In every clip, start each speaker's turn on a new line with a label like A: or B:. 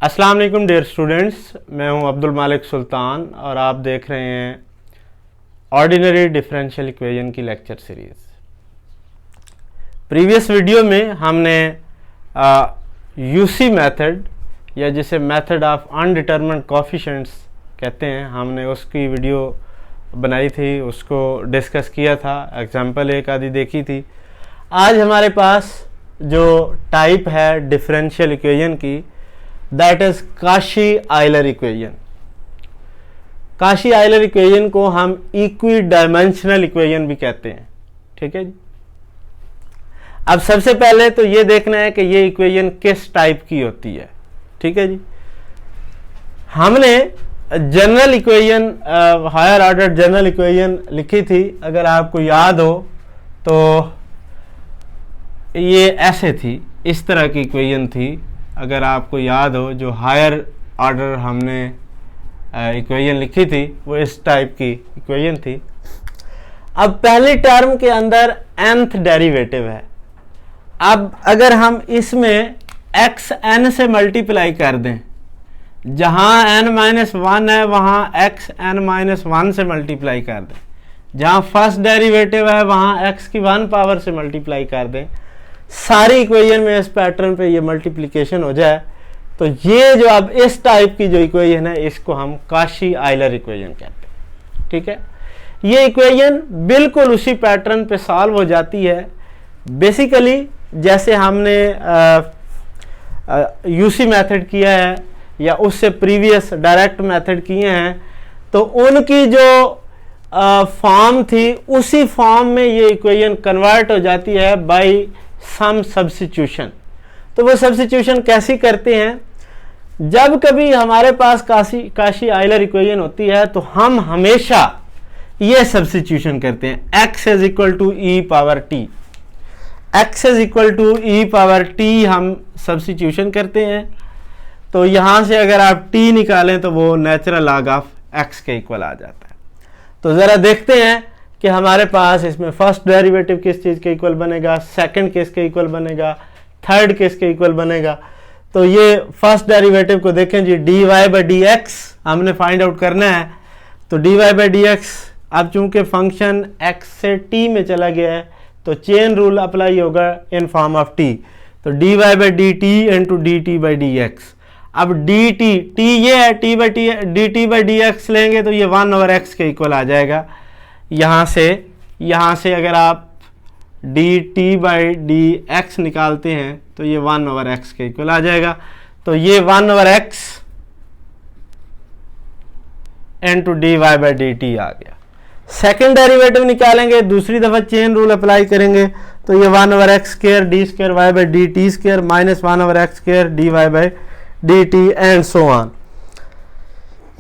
A: अस्सलाम वालेकुम dear students, मैं हूं अब्दुल मालिक सुल्तान और आप देख रहे हैं ऑर्डिनरी डिफरेंशियल इक्वेशन की लेक्चर सीरीज़। प्रीवियस वीडियो में हमने यूसी मेथड या जिसे मेथड ऑफ अनडिटरमिन्ड कोएफिशिएंट्स कहते हैं, हमने उसकी वीडियो बनाई थी, उसको डिस्कस किया था, एग्जांपल एक आदि देखी थी। आज हमारे पास जो टाइप है डिफरेंशियल इक्वेशन की, that is Kashi Euler equation. Kashi Euler equation को हम इक्वी डायमेंशनल इक्वेशन भी कहते हैं। ठीक है जी। अब सबसे पहले तो ये देखना है कि ये इक्वेशन किस टाइप की होती है। ठीक है जी। हमने general equation, higher order general equation लिखी थी, अगर आपको याद हो तो ये ऐसे थी, इस तरह की इक्वेशन थी। अगर आपको याद हो, जो हायर ऑर्डर हमने इक्वेशन लिखी थी वो इस टाइप की इक्वेशन थी। अब पहली टर्म के अंदर nth डेरिवेटिव है। अब अगर हम इसमें एक्स एन से मल्टीप्लाई कर दें, जहां n-1 है वहां एक्स n-1 से मल्टीप्लाई कर दें, जहां फर्स्ट डेरिवेटिव है वहां x की 1 पावर से मल्टीप्लाई कर दें, सारी इक्वेशन में इस पैटर्न पे ये मल्टीप्लिकेशन हो जाए, तो ये जो अब इस टाइप की जो इक्वेशन है इसको हम काशी आयलर इक्वेशन कहते हैं। ठीक है। ये इक्वेशन बिल्कुल उसी पैटर्न पे सॉल्व हो जाती है। बेसिकली जैसे हमने यूसी मेथड किया है या उससे प्रीवियस डायरेक्ट मेथड किए हैं, तो उनकी जो फॉर्म थी उसी फॉर्म में ये इक्वेशन कन्वर्ट हो जाती है बाय सम सब्स्टिट्यूशन। तो वो सब्स्टिट्यूशन कैसी करते हैं, जब कभी हमारे पास काशी आयलर इक्वेशन होती है तो हम हमेशा ये सब्स्टिट्यूशन करते हैं, x is equal to e power t. x is equal to e power t हम सब्स्टिट्यूशन करते हैं। तो यहां से अगर आप t निकालें तो वो नेचुरल लॉग ऑफ x के इक्वल आ जाता है। तो जरा देखते हैं कि हमारे पास इसमें फर्स्ट डेरिवेटिव किस चीज़ के इक्वल बनेगा, सेकंड किसके इक्वल बनेगा, थर्ड किसके इक्वल बनेगा। तो ये फर्स्ट डेरिवेटिव को देखें जी, dy बाई डी एक्स हमने फाइंड आउट करना है। तो dy बाई डी एक्स, अब चूंकि फंक्शन x से t में चला गया है तो चेन रूल अप्लाई होगा इन फॉर्म ऑफ t। तो dy by d T into D T by d x. अब डी टी ये है, D T by d x लेंगे तो ये 1/x के इक्वल आ जाएगा। यहाँ से अगर आप D T by d x निकालते हैं तो ये 1/x के इक्वल आ जाएगा। तो ये 1/x into d y by d t आ गया। सेकेंड डेरिवेटिव निकालेंगे, दूसरी दफा चेन रूल अप्लाई करेंगे तो ये 1/x square d square y by d t square minus 1/x square d y by d t and so on,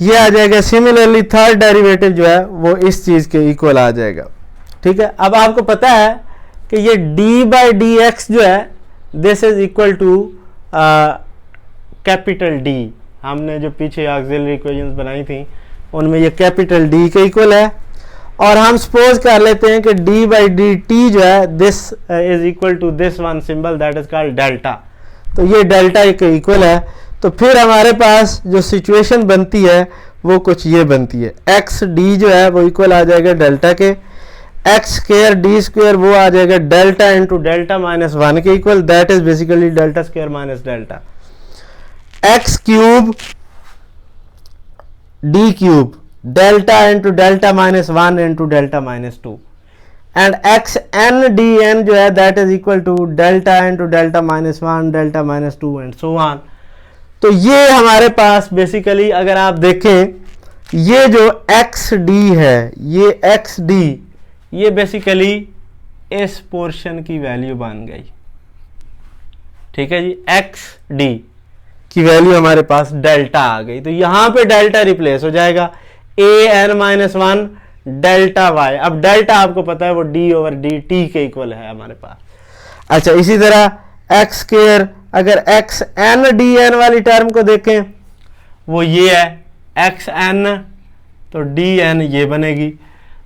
A: ये आ जाएगा। सिमिलरली थर्ड डेरिवेटिव जो है वो इस चीज के इक्वल आ जाएगा। ठीक है। अब आपको पता है कि ये d बाई डी एक्स जो है this is equal to capital D। हमने जो पीछे ऑक्सिलरी इक्वेशंस बनाई थी उनमें ये कैपिटल D के इक्वल है। और हम सपोज कर लेते हैं कि d बाई डी टी जो है this is equal to this one symbol that is called delta. तो ये डेल्टा के इक्वल है। तो फिर हमारे पास जो सिचुएशन बनती है वो कुछ ये बनती है, एक्स डी जो है वो इक्वल आ जाएगा डेल्टा के, एक्स स्क्वायर डी स्क्वायर वो आ जाएगा डेल्टा इंटू डेल्टा माइनस 1 के equal, that is basically delta square minus delta. X cube d cube delta into delta minus 1 into delta minus 2 and x n d n जो है that is equal to delta into delta minus 1 delta minus 2 and so on. तो ये हमारे पास basically अगर आप देखें, ये जो एक्स डी है, ये एक्स डी, ये बेसिकली इस पोर्शन की वैल्यू बन गई। ठीक है जी। एक्स डी की वैल्यू हमारे पास डेल्टा आ गई। तो यहां पे डेल्टा रिप्लेस हो जाएगा, an-1 डेल्टा वाई। अब डेल्टा आपको पता है वो d ओवर डी टी के इक्वल है हमारे पास। अच्छा, इसी तरह एक्स स्क्वायर, अगर एक्स एन डी एन वाली टर्म को देखें वो ये है एक्स एन, तो डी एन ये बनेगी।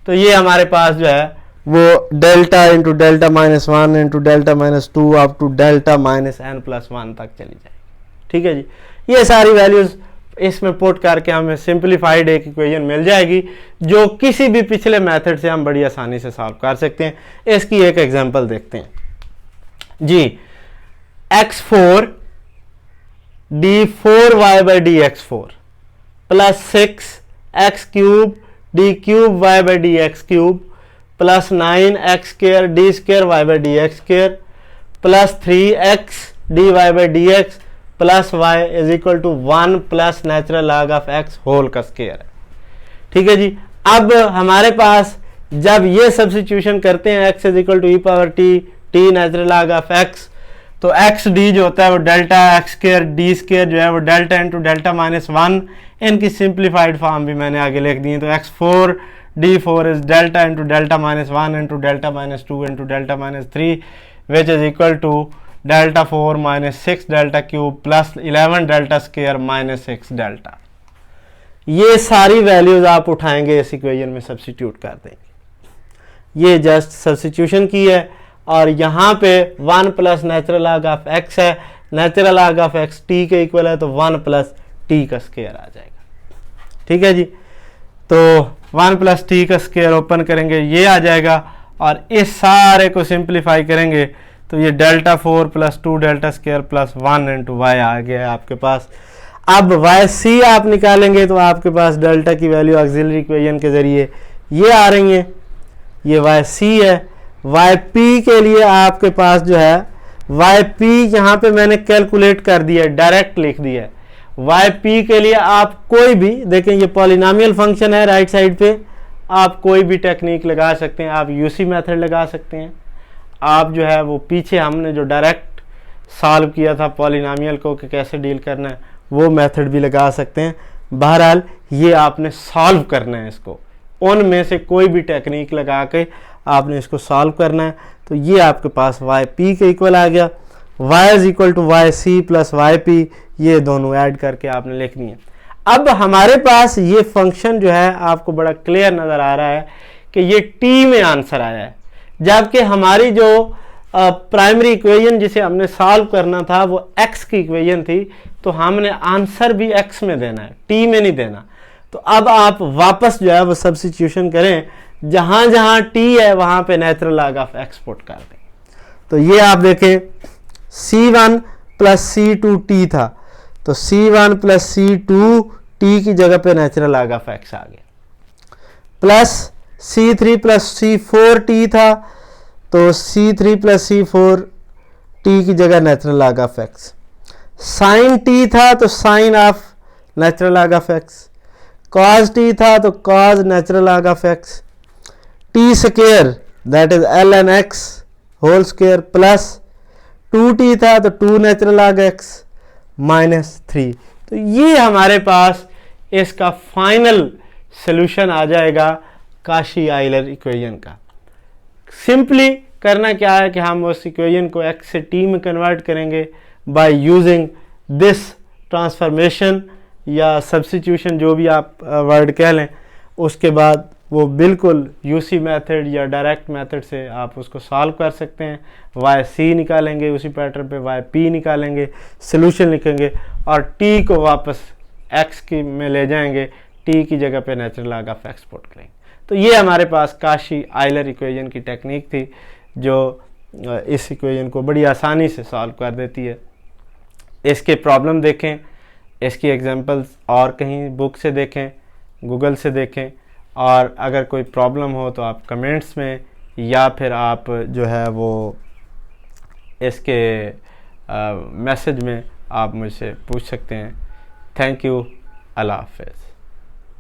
A: तो ये हमारे पास जो है वो delta into delta minus 1 into delta minus 2 up to delta minus n plus 1 तक चली जाएगी। ठीक है जी। ये सारी वैल्यूज इसमें पुट करके हमें सिंप्लीफाइड एक इक्वेशन मिल जाएगी जो किसी भी पिछले मेथड से हम बड़ी आसानी से सॉल्व कर सकते हैं। इसकी एक एग्जांपल देखते हैं जी। x4 d4y by d x4 plus 6x cube d cube y by d x cube plus 9x square d square y by d x square plus 3x d y by d x plus y is equal to 1 plus natural log of x whole का square है। ठीक है जी। अब हमारे पास जब ये substitution करते हैं x is equal to e power t t natural log of x, तो एक्स डी जो होता है वो डेल्टा एक्स स्क्र डी स्क्र जो है वो डेल्टा इंटू डेल्टा माइनस 1, इनकी सिंप्लीफाइड फॉर्म भी मैंने आगे लिख दी है। तो x4 d4 is delta into delta minus 1 into delta minus 2 into delta minus 3 which is equal to delta 4 minus 6 delta cube plus 11 delta square minus 6 delta. ये सारी values आप उठाएंगे इस इक्वेशन में सब्स्टिट्यूट कर देंगे। ये जस्ट सब्स्टिट्यूशन की है और यहाँ पे 1 plus natural log of x है, natural log of x t के इक्वल है तो 1 प्लस t का स्क्वायर आ जाएगा। ठीक है जी। तो 1 प्लस t का स्क्वायर ओपन करेंगे ये आ जाएगा और इस सारे को सिंप्लीफाई करेंगे तो ये delta 4 plus 2 delta square plus 1 into y आ गया आपके पास। अब वाई सी आप निकालेंगे तो आपके पास डेल्टा की वैल्यू ऑक्सिलरी इक्वेशन के जरिए ये आ रही है, ये वाई सी है। वाई पी के लिए आपके पास जो है वाई पी यहाँ पे मैंने कैलकुलेट कर दिया है, डायरेक्ट लिख दिया है। वाई पी के लिए आप कोई भी देखें, ये पॉलिनोमियल फंक्शन है राइट साइड पे, आप कोई भी टेक्निक लगा सकते हैं। आप यूसी मेथड लगा सकते हैं, आप जो है वो पीछे हमने जो डायरेक्ट सॉल्व किया था पॉलिनोमियल को कि कैसे डील करना है वो मेथड भी लगा सकते हैं। बहरहाल ये आपने सॉल्व करना है इसको, उनमें से कोई भी टेक्निक लगा के आपने इसको सॉल्व करना है। तो ये आपके पास वाई पी के इक्वल आ गया, y is equal to y c plus y p, ये दोनों ऐड करके आपने लिखनी है। अब हमारे पास ये फंक्शन जो है आपको बड़ा क्लियर नज़र आ रहा है कि ये टी में आंसर आया है, जबकि हमारी जो प्राइमरी इक्वेशन जिसे हमने सॉल्व करना था वो एक्स की इक्वेशन थी, तो हमने आंसर भी एक्स में देना है, टी में नहीं देना। तो अब आप वापस जो है वो सब्स्टिट्यूशन करें, जहां जहां टी है वहां पे natural log of x put कर दें। तो ये आप देखें c1 प्लस c2 टी था, तो c1 प्लस c2 टी की जगह पे नेचुरल लॉग ऑफ एक्स आ गया, plus c3 plus c4 T था, तो c3 प्लस c4 टी की जगह natural log of x. Sine t था तो sine of natural log of x, cos t था तो cos natural log of x, t square that is l n x whole square plus 2t था तो 2 natural log x minus 3। तो ये हमारे पास इसका फाइनल सॉल्यूशन आ जाएगा काशी आइलर इक्वेशन का। सिंपली करना क्या है कि हम उस इक्वेशन को x से t में कन्वर्ट करेंगे बाय यूजिंग दिस ट्रांसफॉर्मेशन या सब्स्टिट्यूशन, जो भी आप वर्ड कह लें। उसके बाद वो बिल्कुल यूसी मेथड या डायरेक्ट मेथड से आप उसको सॉल्व कर सकते हैं। वाई सी निकालेंगे उसी पैटर्न पे, वाई पी निकालेंगे, सोल्यूशन लिखेंगे और टी को वापस एक्स की में ले जाएंगे, टी की जगह पे natural log of x put करेंगे। तो ये हमारे पास काशी आइलर इक्वेशन की टेक्निक थी जो इस इक्वेशन को बड़ी आसानी से सॉल्व कर देती है। इसके प्रॉब्लम देखें, इसकी एग्जांपल्स और कहीं बुक से देखें, गूगल से देखें, और अगर कोई प्रॉब्लम हो तो आप कमेंट्स में या फिर आप जो है वो इसके मैसेज में आप मुझसे पूछ सकते हैं। थैंक यू, अल्लाह हाफ़िज़।